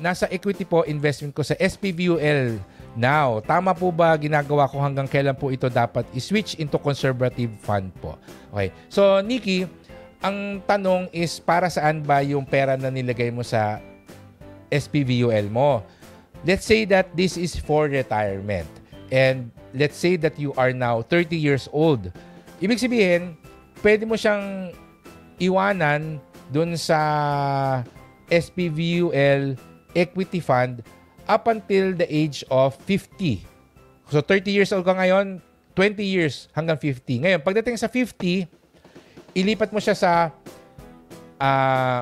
nasa equity po investment ko sa SPVUL now. Tama po ba ginagawa ko, hanggang kailan po ito dapat i-switch into conservative fund po? Okay. So, Nikki, ang tanong is para saan ba yung pera na nilagay mo sa SPVUL mo? Let's say that this is for retirement. And let's say that you are now 30 years old. Ibig sabihin, pwede mo siyang iwanan dun sa SPVUL equity fund up until the age of 50. So 30 years old ka ngayon, 20 years hanggang 50. Ngayon, pagdating sa 50, ilipat mo siya sa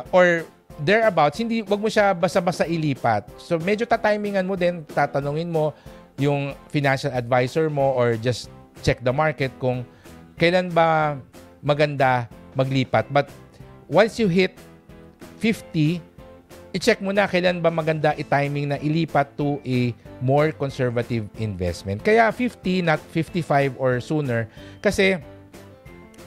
or thereabouts, wag mo siya basta-basta ilipat. So medyo tatimingan mo din, tatanungin mo yung financial advisor mo or just check the market kung kailan ba maganda maglipat. But once you hit 50, i-check mo na kailan ba maganda i-timing na ilipat to a more conservative investment. Kaya 50, not 55 or sooner. Kasi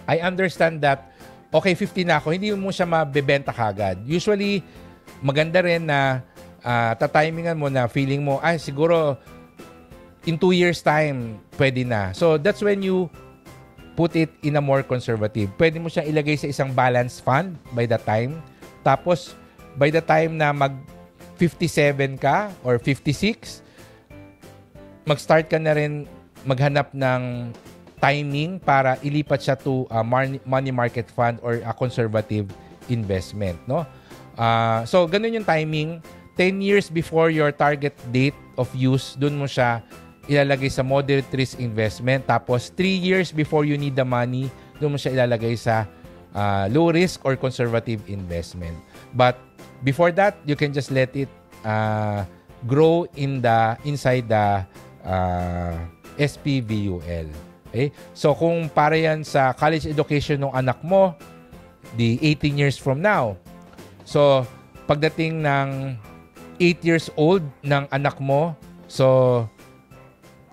I understand that, okay, 50 na ako, hindi mo siya mabebenta kagad. Usually, maganda rin na tatimingan mo na feeling mo, siguro in 2 years time, pwede na. So, that's when you put it in a more conservative. Pwede mo siyang ilagay sa isang balance fund by the time. Tapos, by the time na mag 57 ka or 56, mag-start ka na rin maghanap ng timing para ilipat siya to a money market fund or a conservative investment, no? So, ganun yung timing. 10 years before your target date of use, dun mo siya ilalagay sa moderate risk investment. Tapos, 3 years before you need the money, dun mo siya ilalagay sa low risk or conservative investment. But before that, you can just let it grow inside the SPVUL. Okay? So kung para yan sa college education ng anak mo, di 18 years from now. So pagdating ng 8 years old ng anak mo, so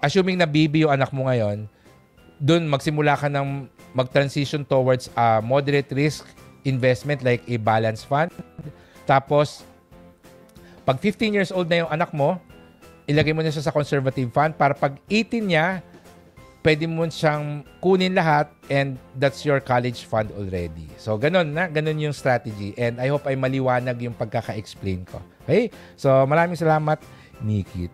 assuming na baby yung anak mo ngayon, dun magsimula ka ng mag-transition towards a moderate risk investment like a balance fund. Tapos, pag 15 years old na yung anak mo, ilagay mo na siya sa conservative fund para pag 18 niya, pwede mo siyang kunin lahat and that's your college fund already. So, ganun yung strategy. And I hope ay maliwanag yung pagkaka-explain ko. Okay? So, maraming salamat, Nikki.